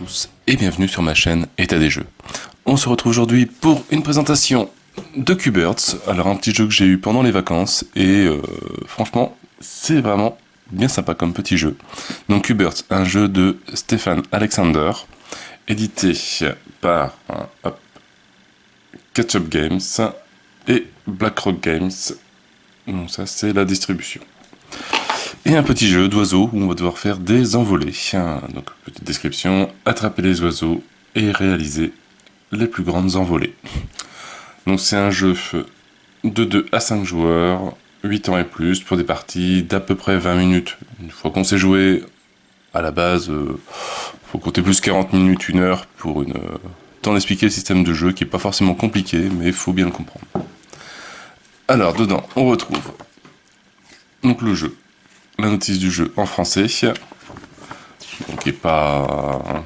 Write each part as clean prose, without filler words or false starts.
tous et bienvenue sur ma chaîne État des jeux. On se retrouve aujourd'hui pour une présentation de Q-Birds, alors un petit jeu que j'ai eu pendant les vacances et franchement c'est vraiment bien sympa comme petit jeu. Donc Q-Birds, un jeu de Stéphane Alexander, édité par Ketchup Games et BlackRock Games, donc ça c'est la distribution. Et un petit jeu d'oiseaux où on va devoir faire des envolées. Donc, petite description, attraper les oiseaux et réaliser les plus grandes envolées. Donc c'est un jeu de 2 à 5 joueurs, 8 ans et plus, pour des parties d'à peu près 20 minutes. Une fois qu'on sait jouer, à la base, faut compter plus 40 minutes, 1 heure pour une temps d'expliquer le système de jeu qui est pas forcément compliqué, mais il faut bien le comprendre. Alors dedans, on retrouve donc le jeu. La notice du jeu en français, donc qui est pas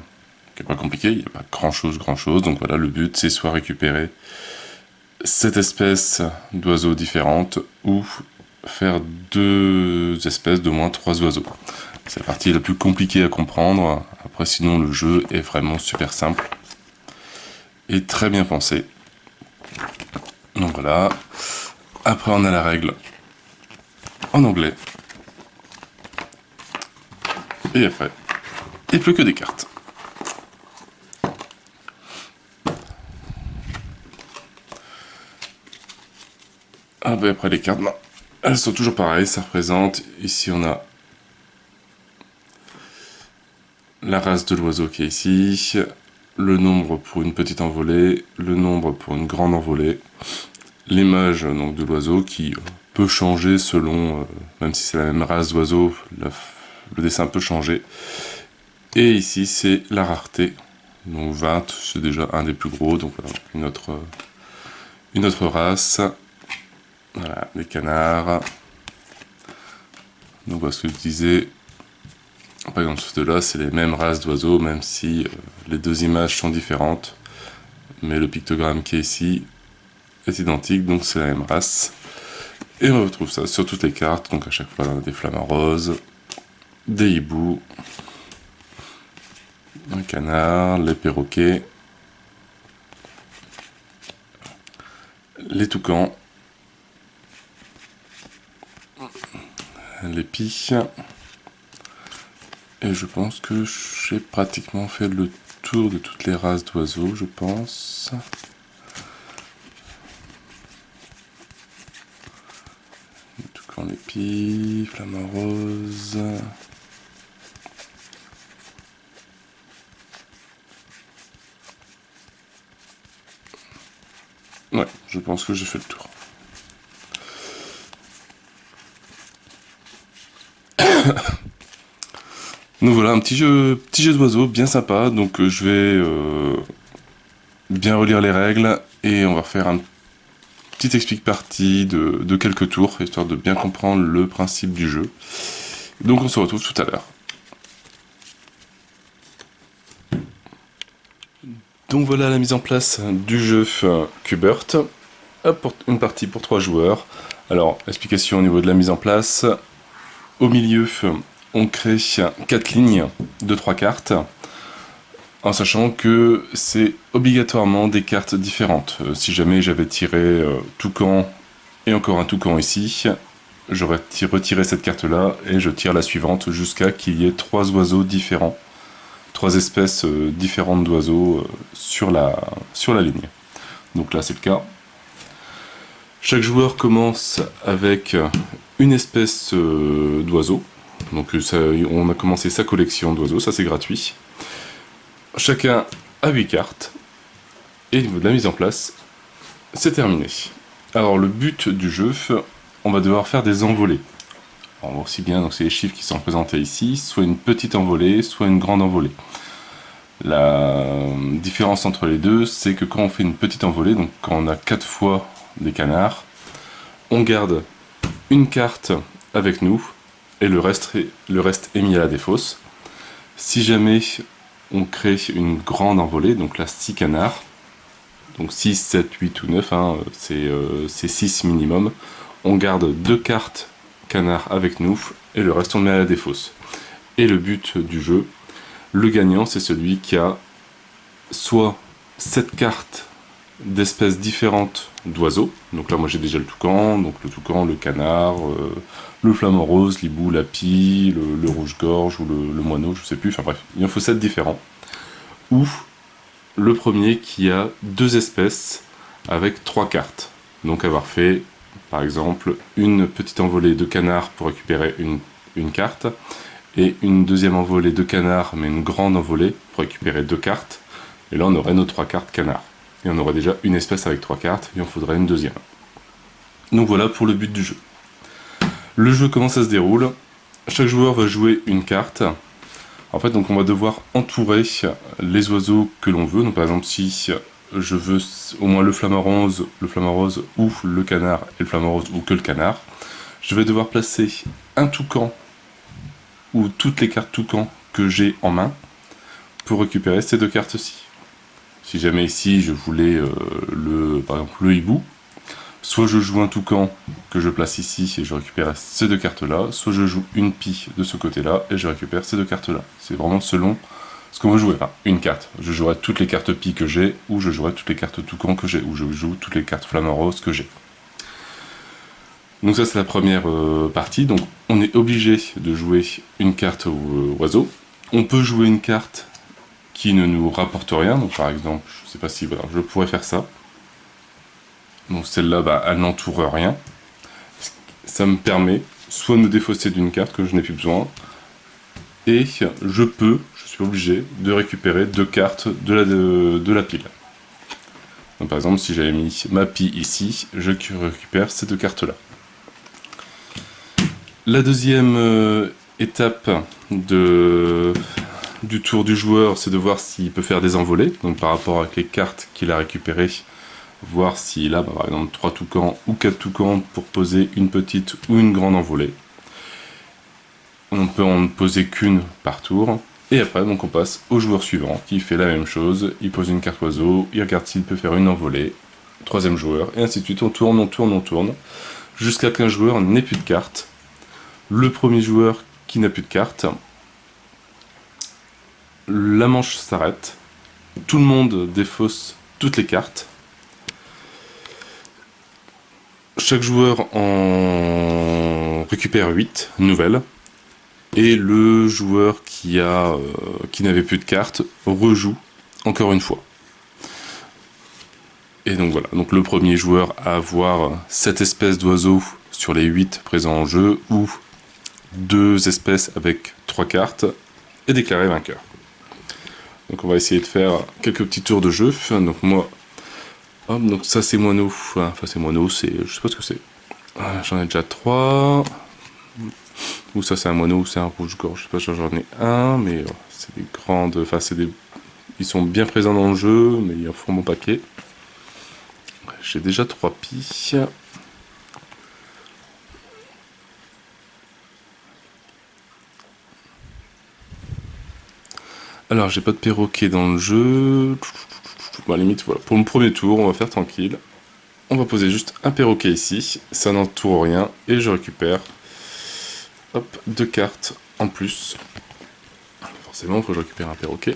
compliqué, il n'y a pas grand chose. Donc voilà, le but c'est soit récupérer 7 espèces d'oiseaux différentes ou faire 2 espèces d'au moins 3 oiseaux. C'est la partie la plus compliquée à comprendre. Après sinon le jeu est vraiment super simple et très bien pensé. Donc voilà. Après on a la règle en anglais. Et après, il n'y a plus que des cartes. Ah ben après les cartes, non. Elles sont toujours pareilles, ça représente, ici on a la race de l'oiseau qui est ici, le nombre pour une petite envolée, le nombre pour une grande envolée, l'image donc de l'oiseau qui peut changer selon, même si c'est la même race d'oiseau, le dessin peut changer. Et ici c'est la rareté, donc 20 c'est déjà un des plus gros, donc voilà, une autre race. Voilà, les canards. Donc voilà ce que je disais. Par exemple, ceux-là, c'est les mêmes races d'oiseaux, même si les deux images sont différentes. Mais le pictogramme qui est ici est identique, donc c'est la même race. Et on retrouve ça sur toutes les cartes. Donc à chaque fois, on a des flamants roses, des hiboux, un canard, les perroquets, les toucans, les pies. Et je pense que j'ai pratiquement fait le tour de toutes les races d'oiseaux, je pense. Les toucans, les pies, flamants roses. Ouais, je pense que j'ai fait le tour. Donc voilà, un petit jeu d'oiseaux bien sympa. Donc je vais bien relire les règles et on va refaire un petit explique partie de quelques tours, histoire de bien comprendre le principe du jeu. Donc on se retrouve tout à l'heure. Donc voilà la mise en place du jeu Q-Birds. Une partie pour 3 joueurs. Alors, explication au niveau de la mise en place. Au milieu, on crée 4 lignes de 3 cartes, en sachant que c'est obligatoirement des cartes différentes. Si jamais j'avais tiré toucan et encore un toucan ici, j'aurais retiré cette carte-là et je tire la suivante jusqu'à qu'il y ait 3 oiseaux différents, 3 espèces différentes d'oiseaux sur la ligne. Donc là, c'est le cas. Chaque joueur commence avec une espèce d'oiseau. Donc on a commencé sa collection d'oiseaux, ça c'est gratuit. Chacun a 8 cartes. Et au niveau de la mise en place, c'est terminé. Alors le but du jeu, on va devoir faire des envolées. Alors, on voit aussi bien, donc c'est les chiffres qui sont représentés ici, soit une petite envolée, soit une grande envolée. La différence entre les deux, c'est que quand on fait une petite envolée, donc quand on a 4 fois des canards, on garde une carte avec nous et le reste est mis à la défausse. Si jamais on crée une grande envolée, donc là 6 canards, donc 6, 7, 8 ou 9, hein, c'est 6 minimum, on garde 2 cartes canards avec nous et le reste on met à la défausse. Et le but du jeu, Le gagnant, c'est celui qui a soit 7 cartes d'espèces différentes d'oiseaux. Donc là, moi j'ai déjà le toucan, donc le toucan, le canard, le flamant rose, l'hibou, la pie, le rouge-gorge ou le moineau, je sais plus. Enfin bref, il en faut 7 différents. Ou le premier qui a 2 espèces avec 3 cartes. Donc avoir fait, par exemple, une petite envolée de canard pour récupérer une carte, et une deuxième envolée de canard, mais une grande envolée pour récupérer 2 cartes. Et là, on aurait nos 3 cartes canard. Et on aurait déjà une espèce avec 3 cartes, et on faudrait une deuxième. Donc voilà pour le but du jeu. Le jeu, comment ça se déroule? Chaque joueur va jouer une carte. En fait, donc on va devoir entourer les oiseaux que l'on veut. Donc par exemple, si je veux au moins le flamant rose ou le canard et le flamant rose ou que le canard, je vais devoir placer un toucan ou toutes les cartes toucan que j'ai en main pour récupérer ces 2 cartes-ci. Si jamais ici je voulais par exemple le hibou, soit je joue un toucan que je place ici et je récupère ces 2 cartes-là, soit je joue une pie de ce côté-là et je récupère ces 2 cartes-là. C'est vraiment selon ce qu'on veut jouer. Enfin, une carte. Je jouerai toutes les cartes pie que j'ai, ou je jouerai toutes les cartes toucan que j'ai, ou je joue toutes les cartes flamant rose que j'ai. Donc ça c'est la première partie. Donc on est obligé de jouer une carte oiseau. On peut jouer une carte qui ne nous rapporte rien. Donc par exemple, je sais pas si voilà, je pourrais faire ça. Donc celle-là, bah, elle n'entoure rien. Ça me permet soit de me défausser d'une carte que je n'ai plus besoin, et je suis obligé de récupérer 2 cartes de la pile. Donc par exemple, si j'avais mis ma pie ici, je récupère ces 2 cartes-là. La deuxième étape du tour du joueur, c'est de voir s'il peut faire des envolées, donc par rapport avec les cartes qu'il a récupérées, voir s'il a par exemple 3 toucans ou 4 toucans pour poser une petite ou une grande envolée. On peut en poser qu'une par tour, et après donc on passe au joueur suivant qui fait la même chose, il pose une carte oiseau, il regarde s'il peut faire une envolée, troisième joueur, et ainsi de suite, on tourne, jusqu'à qu'un joueur n'ait plus de cartes. Le premier joueur qui n'a plus de cartes, la manche s'arrête, tout le monde défausse toutes les cartes, chaque joueur en récupère 8 nouvelles, et le joueur qui n'avait plus de cartes rejoue encore une fois. Et donc voilà, donc le premier joueur à avoir 7 espèces d'oiseaux sur les 8 présents en jeu, ou 2 espèces avec 3 cartes, est déclaré vainqueur. Donc on va essayer de faire quelques petits tours de jeu. Donc moi, hop, donc ça c'est moineau, enfin c'est moineau, je sais pas ce que c'est. J'en ai déjà 3. Ou ça c'est un moineau, ou c'est un rouge-gorge, je sais pas, j'en ai un, mais c'est des grandes, enfin ils sont bien présents dans le jeu, mais ils en font mon paquet. J'ai déjà 3 pies. Alors j'ai pas de perroquet dans le jeu. Bon, à la limite, voilà. Pour le premier tour, on va faire tranquille. On va poser juste un perroquet ici, ça n'entoure rien, et je récupère, hop, 2 cartes en plus. Forcément, il faut que je récupère un perroquet.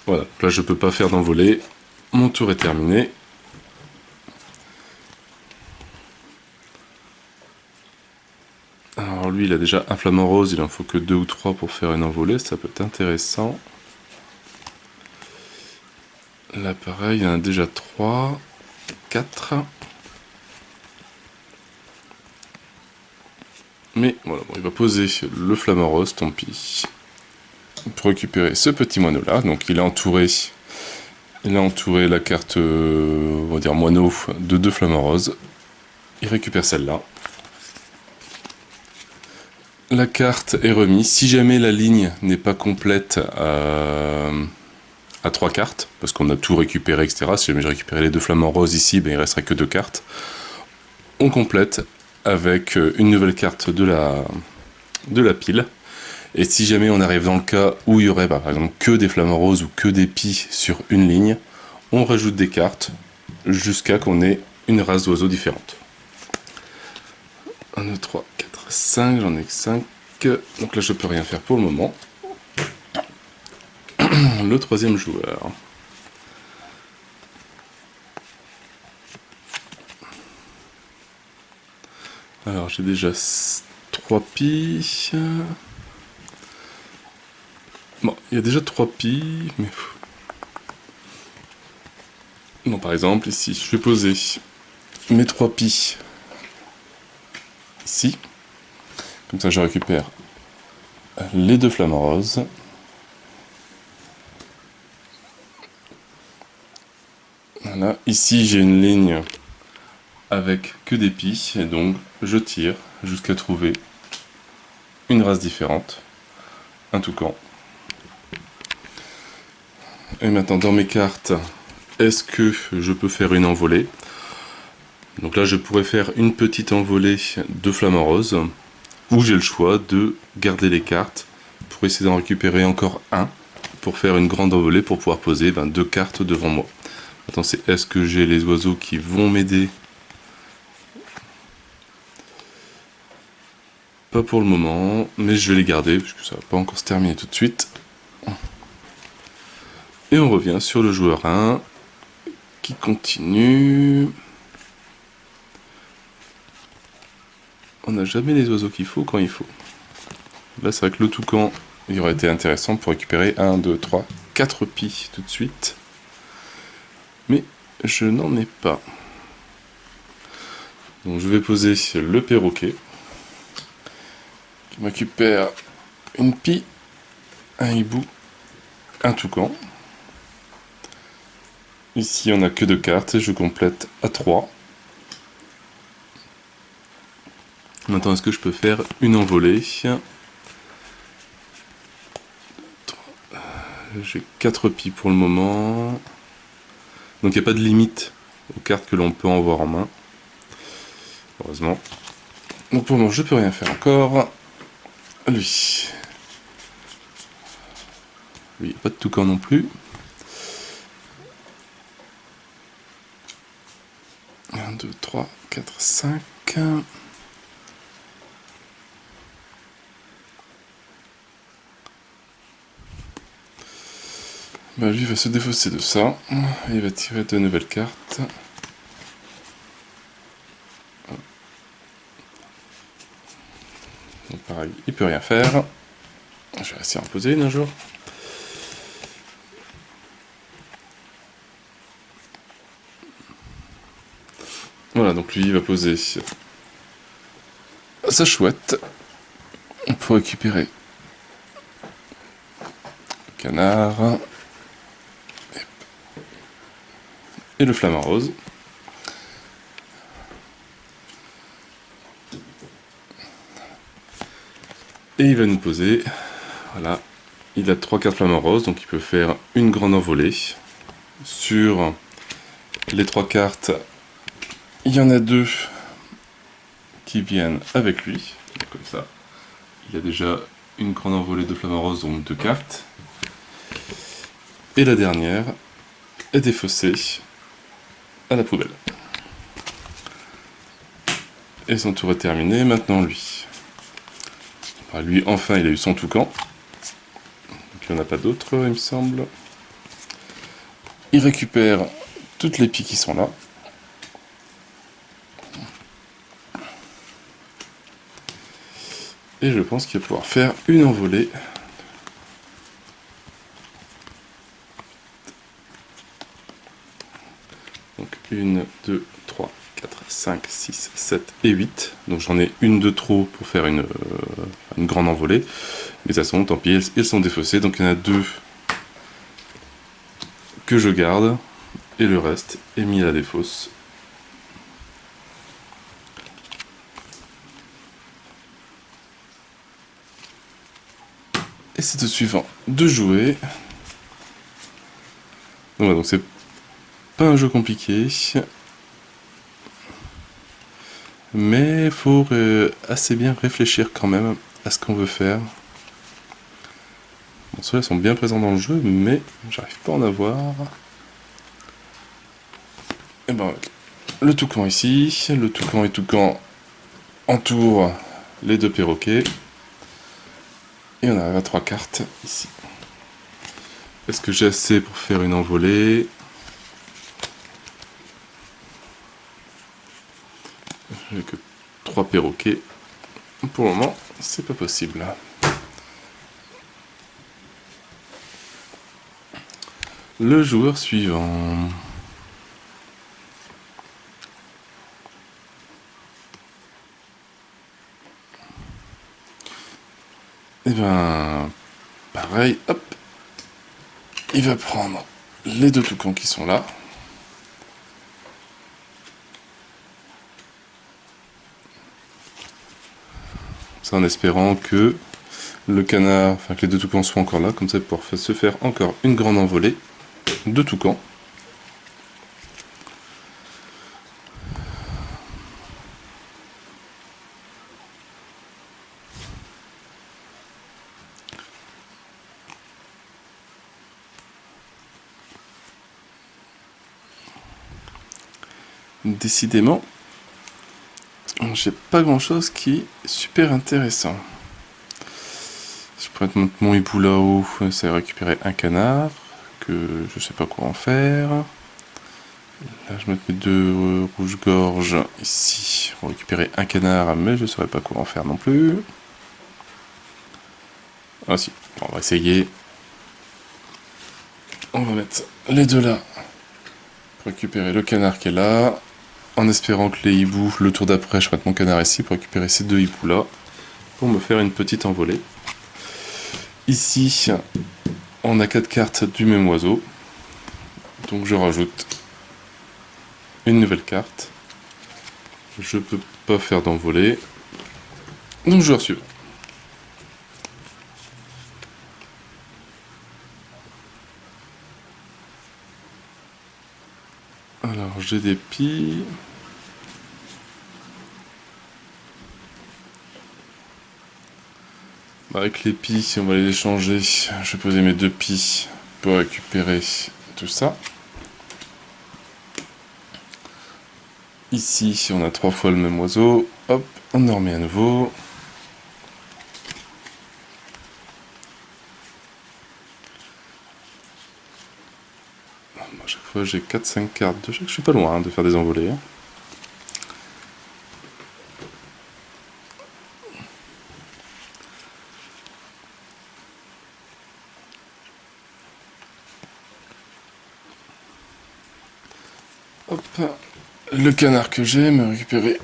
Voilà, donc là je peux pas faire d'envolée. Mon tour est terminé. Alors lui, il a déjà un flamant rose, il en faut que 2 ou 3 pour faire une envolée, ça peut être intéressant. Là pareil, il y en a déjà 3, 4. Mais voilà, bon, il va poser le flamant rose, tant pis. Pour récupérer ce petit moineau là, donc il a entouré la carte, on va dire moineau, de 2 flamants roses. Il récupère celle-là. La carte est remise. Si jamais la ligne n'est pas complète à 3 cartes, parce qu'on a tout récupéré, etc. Si jamais j'ai récupéré les 2 flamants roses ici, ben il ne resterait que 2 cartes. On complète avec une nouvelle carte de la pile. Et si jamais on arrive dans le cas où il y aurait par exemple que des flamants roses ou que des pies sur une ligne, on rajoute des cartes jusqu'à qu'on ait une race d'oiseaux différente. 1, 2, 3, 4, 5, j'en ai que 5. Donc là je peux rien faire pour le moment. le troisième joueur. Alors j'ai déjà 3 pies. Bon, il y a déjà 3 pies, mais... Bon, par exemple, ici, je vais poser mes 3 pies ici. Comme ça, je récupère les 2 flamants roses. Voilà, ici j'ai une ligne avec que des pies, et donc je tire jusqu'à trouver une race différente, un toucan. Et maintenant dans mes cartes, est-ce que je peux faire une envolée? Donc là je pourrais faire une petite envolée de flamants roses, ou j'ai le choix de garder les cartes pour essayer d'en récupérer encore un, pour faire une grande envolée, pour pouvoir poser 2 cartes devant moi. Maintenant c'est est-ce que j'ai les oiseaux qui vont m'aider? Pas pour le moment, mais je vais les garder, puisque ça va pas encore se terminer tout de suite. Et on revient sur le joueur 1, qui continue. On n'a jamais les oiseaux qu'il faut quand il faut. Là c'est vrai que le toucan, il aurait été intéressant pour récupérer 1, 2, 3, 4 pies tout de suite. Mais je n'en ai pas. Donc je vais poser le perroquet, qui récupère une pie, un hibou, un toucan. Ici on n'a que 2 cartes et je complète à 3. Maintenant est-ce que je peux faire une envolée? J'ai 4 pies pour le moment. Donc il n'y a pas de limite aux cartes que l'on peut avoir en main. Heureusement. Donc pour le moment je peux rien faire encore. Lui. Lui, pas de toucan non plus. 1, 2, 3, 4, 5. Bah lui va se défausser de ça. Et il va tirer 2 nouvelles cartes. Donc pareil, il peut rien faire. Je vais essayer d'en poser une un jour. Voilà, donc lui il va poser sa chouette pour récupérer le canard et le flamant rose. Et il va nous poser, voilà, il a 3 cartes flamant rose, donc il peut faire une grande envolée. Sur les 3 cartes, il y en a 2 qui viennent avec lui, comme ça. Il a déjà une grande envolée de flamant rose, donc 2 cartes. Et la dernière est défaussée à la poubelle. Et son tour est terminé, maintenant lui. Enfin, lui, enfin, il a eu son toucan. Donc il n'y en a pas d'autres, il me semble. Il récupère toutes les pies qui sont là. Et je pense qu'il va pouvoir faire une envolée. Donc 1, 2, 3, 4, 5, 6, 7 et 8. Donc j'en ai une de trop pour faire une grande envolée. Mais de toute façon, tant pis, elles sont défaussées. Donc il y en a 2 que je garde. Et le reste est mis à la défausse. Et c'est au suivant de jouer. Donc voilà, donc c'est pas un jeu compliqué. Mais il faut assez bien réfléchir quand même à ce qu'on veut faire. Bon, ceux-là sont bien présents dans le jeu, mais j'arrive pas à en avoir. Et ben le toucan ici, le toucan et toucan entourent les 2 perroquets. Et on arrive à 3 cartes ici. Est-ce que j'ai assez pour faire une envolée? J'ai que 3 perroquets. Pour le moment, c'est pas possible. Le joueur suivant. Et ben, pareil, hop. Il va prendre les 2 toucans qui sont là. Ça en espérant que le canard, enfin que les 2 toucans soient encore là, comme ça pour se faire encore une grande envolée de toucans. Décidément, j'ai pas grand chose qui est super intéressant. Je pourrais te mettre mon hibou là-haut, ça va récupérer un canard, que je sais pas quoi en faire. Là, je mets mes 2 rouges-gorges ici pour récupérer un canard, mais je saurais pas quoi en faire non plus. Ah si, bon, on va essayer. On va mettre les 2 là pour récupérer le canard qui est là. En espérant que les hiboux, le tour d'après, je mette mon canard ici pour récupérer ces 2 hiboux là. Pour me faire une petite envolée. Ici, on a 4 cartes du même oiseau. Donc je rajoute une nouvelle carte. Je peux pas faire d'envolée. Donc joueur suivant. Alors j'ai des pies. Avec les pies, on va les échanger. Je vais poser mes 2 pies pour récupérer tout ça. Ici, on a 3 fois le même oiseau. Hop, on en remet à nouveau. À chaque fois, j'ai 4-5 cartes de chaque. Je suis pas loin de faire des envolées. Hop, le canard que j'ai, me récupérer.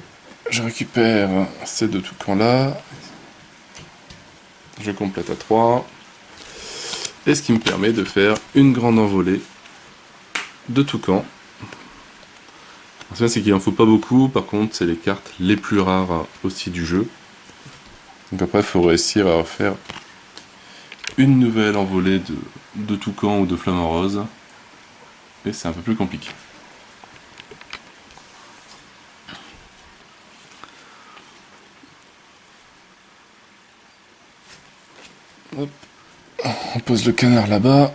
Je récupère ces 2 toucans là. Je complète à 3. Et ce qui me permet de faire une grande envolée de toucans. Ça, c'est qu'il en faut pas beaucoup, par contre, c'est les cartes les plus rares aussi du jeu. Donc après, il faut réussir à faire une nouvelle envolée de toucans ou de flamants roses. Et c'est un peu plus compliqué. Hop. On pose le canard là-bas.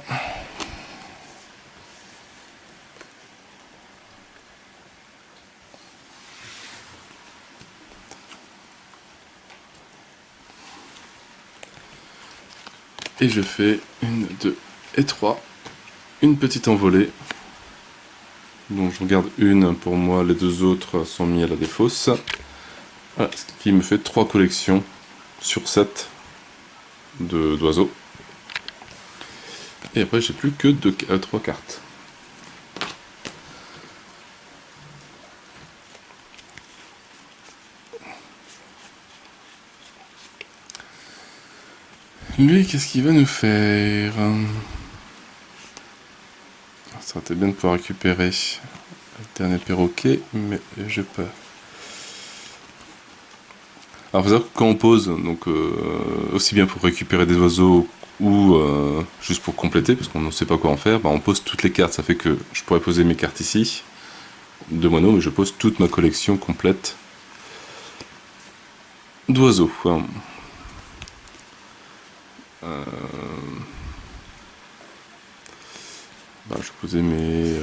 Et je fais 1, 2 et 3. Une petite envolée. Donc je regarde une pour moi, les 2 autres sont mis à la défausse. Voilà, ce qui me fait 3 collections sur 7 d'oiseaux. Et après j'ai plus que 3 cartes. Lui, qu'est-ce qu'il va nous faire? Ça aurait été bien de pouvoir récupérer le dernier perroquet, mais je peux. Alors, faut savoir que quand on pose, donc aussi bien pour récupérer des oiseaux ou juste pour compléter, parce qu'on ne sait pas quoi en faire, bah, on pose toutes les cartes. Ça fait que je pourrais poser mes cartes ici, de moineaux, mais je pose toute ma collection complète d'oiseaux. Bah, je vais poser mes.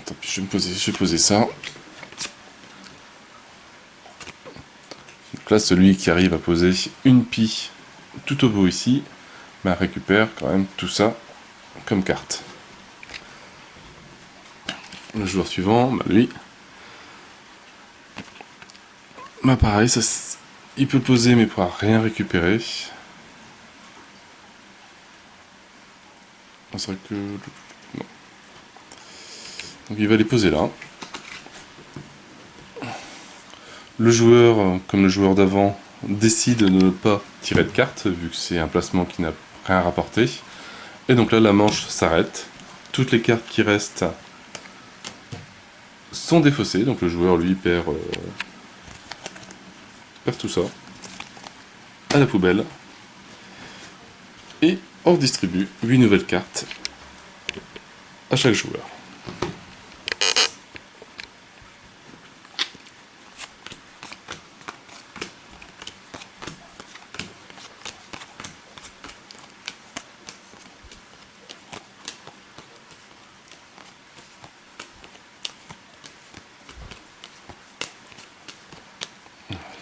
Tant pis, je vais poser ça. Donc là, celui qui arrive à poser une pie tout au bout ici, mais elle récupère quand même tout ça comme carte. Le joueur suivant, bah lui, bah pareil, ça, il peut poser mais pourra rien récupérer. C'est vrai que... non. Donc il va les poser là. Le joueur, comme le joueur d'avant, décide de ne pas tirer de carte, vu que c'est un placement qui n'a rien rapporté. Et donc là, la manche s'arrête. Toutes les cartes qui restent sont défaussées, donc le joueur, lui, perd tout ça à la poubelle. Et on redistribue 8 nouvelles cartes à chaque joueur.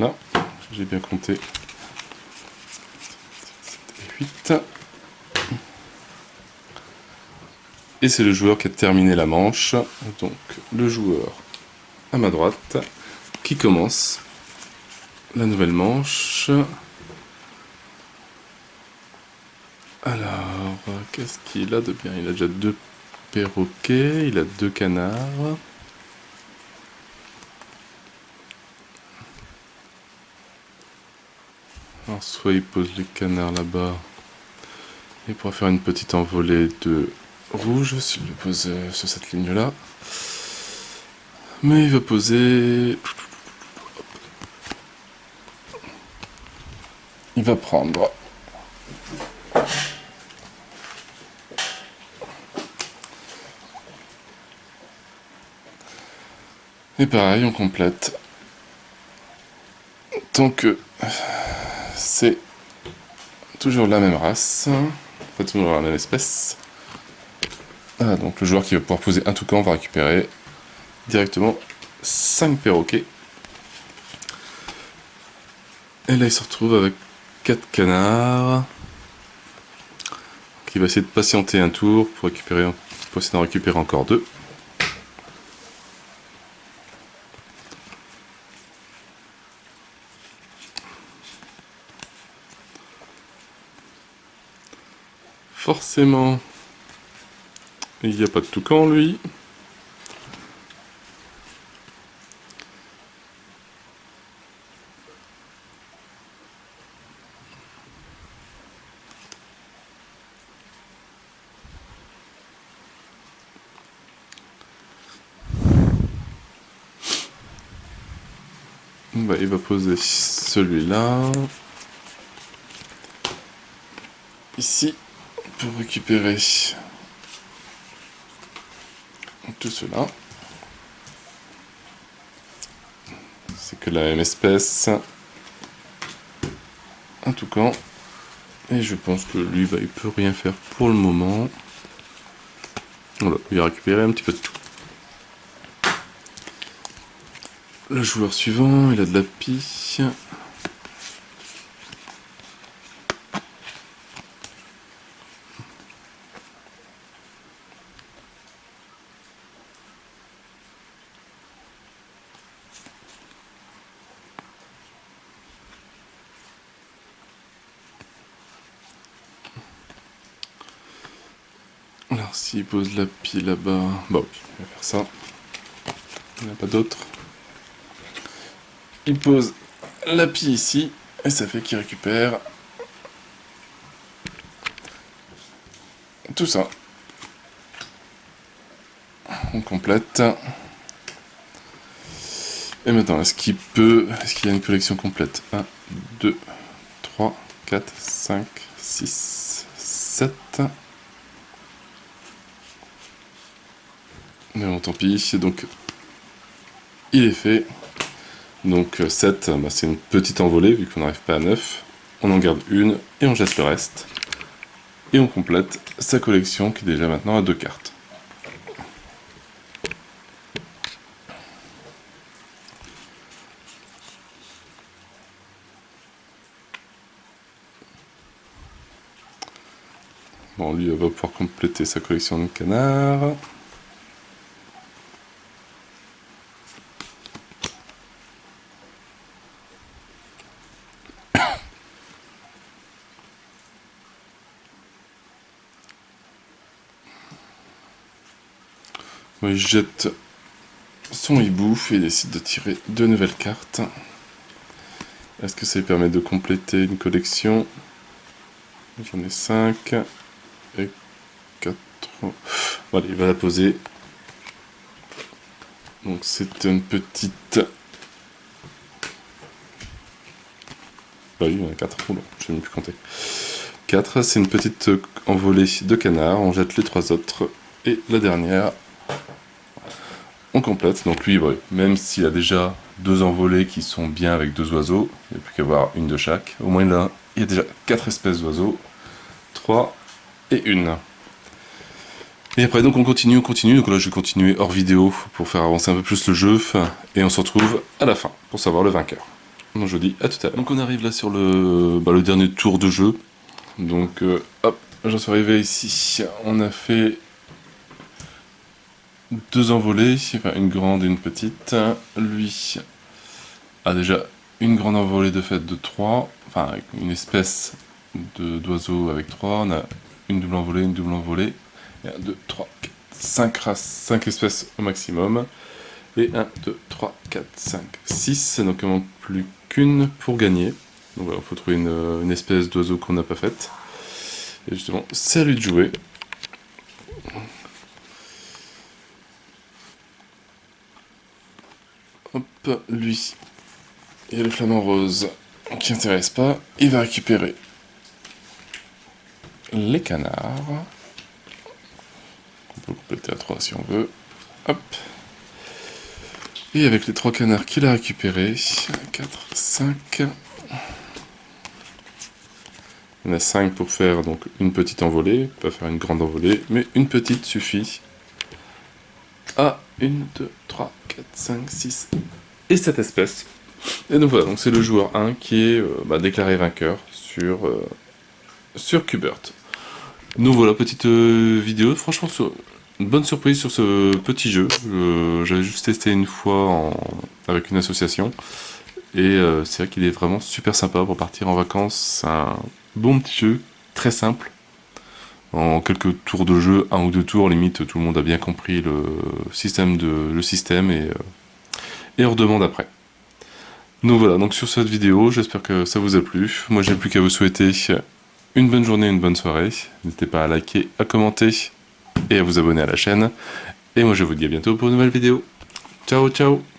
Là, j'ai bien compté. 8. Et c'est le joueur qui a terminé la manche. Donc le joueur à ma droite qui commence la nouvelle manche. Alors, qu'est-ce qu'il a de bien? Il a déjà 2 perroquets, il a 2 canards. Alors, soit il pose les canards là-bas, il pourra faire une petite envolée de rouge s'il le pose sur cette ligne-là. Mais il va poser... Il va prendre... Et pareil, on complète. Tant que c'est toujours la même race, pas toujours la même espèce. Ah, donc le joueur qui va pouvoir poser un toucan va récupérer directement 5 perroquets. Et là il se retrouve avec 4 canards. Qui va essayer de patienter un tour pour essayer d'en récupérer encore 2. Forcément, il n'y a pas de toucan lui. Bah, il va poser celui-là. Ici, pour récupérer tout cela. C'est que la même espèce. Un toucan. Et je pense que lui, bah, il peut rien faire pour le moment. Voilà, il a récupéré un petit peu de tout. Le joueur suivant, il a de la pie. Alors s'il pose la pie là-bas, bah oui, il va faire ça. Il n'y en a pas d'autre. Il pose la pie ici, et ça fait qu'il récupère tout ça. On complète. Et maintenant, est-ce qu'il y a une collection complète? 1, 2, 3, 4, 5, 6, 7. Mais bon, tant pis, donc il est fait. Donc 7, bah, c'est une petite envolée, vu qu'on n'arrive pas à 9. On en garde une, et on jette le reste. Et on complète sa collection, qui est déjà maintenant à 2 cartes. Bon, lui, il va pouvoir compléter sa collection de canards. Il jette son hibou et décide de tirer 2 nouvelles cartes. Est-ce que ça lui permet de compléter une collection? J'en ai 5 et 4. Voilà, il va la poser. Donc c'est une petite... Bah oui, il y en a 4. Oh non, je n'ai même plus compter. 4, c'est une petite envolée de canards. On jette les 3 autres. Et la dernière, on complète. Donc lui, ouais, même s'il a déjà 2 envolées qui sont bien avec 2 oiseaux, il n'y a plus qu'à avoir une de chaque. Au moins là, il y a déjà 4 espèces d'oiseaux. 3 et 1. Et après, donc on continue. Donc là, je vais continuer hors vidéo pour faire avancer un peu plus le jeu. Et on se retrouve à la fin pour savoir le vainqueur. Donc je vous dis à tout à l'heure. Donc on arrive là sur le dernier tour de jeu. Donc hop, j'en suis arrivé ici. On a fait 2 envolées, enfin une grande et une petite. Lui a déjà une grande envolée de fait de 3. Enfin, avec une espèce d'oiseau avec 3. On a une double envolée. Et 1, 2, 3, 4, 5 races, 5 espèces au maximum. Et 1, 2, 3, 4, 5, 6. Donc il ne manque plus qu'une pour gagner. Donc voilà, il faut trouver une espèce d'oiseau qu'on n'a pas faite. Et justement, c'est à lui de jouer. Hop, lui. Il y a le flamant rose qui n'intéresse pas. Il va récupérer les canards. On peut compléter à 3 si on veut. Hop. Et avec les 3 canards qu'il a récupérés, 4, 5. On a 5 pour faire donc une petite envolée, pas faire une grande envolée, mais une petite suffit. Ah, 1, 2, 3, 4, 5, 6 et 7 espèces. Et donc voilà, donc c'est le joueur 1 qui est déclaré vainqueur sur Qbert. Donc voilà, petite vidéo, franchement une bonne surprise sur ce petit jeu. J'avais juste testé une fois avec une association. Et c'est vrai qu'il est vraiment super sympa pour partir en vacances. C'est un bon petit jeu, très simple. En quelques tours de jeu, 1 ou 2 tours, limite, tout le monde a bien compris le système et on redemande après. Donc voilà, donc sur cette vidéo, j'espère que ça vous a plu. Moi, j'ai plus qu'à vous souhaiter une bonne journée, une bonne soirée. N'hésitez pas à liker, à commenter et à vous abonner à la chaîne. Et moi, je vous dis à bientôt pour une nouvelle vidéo. Ciao, ciao!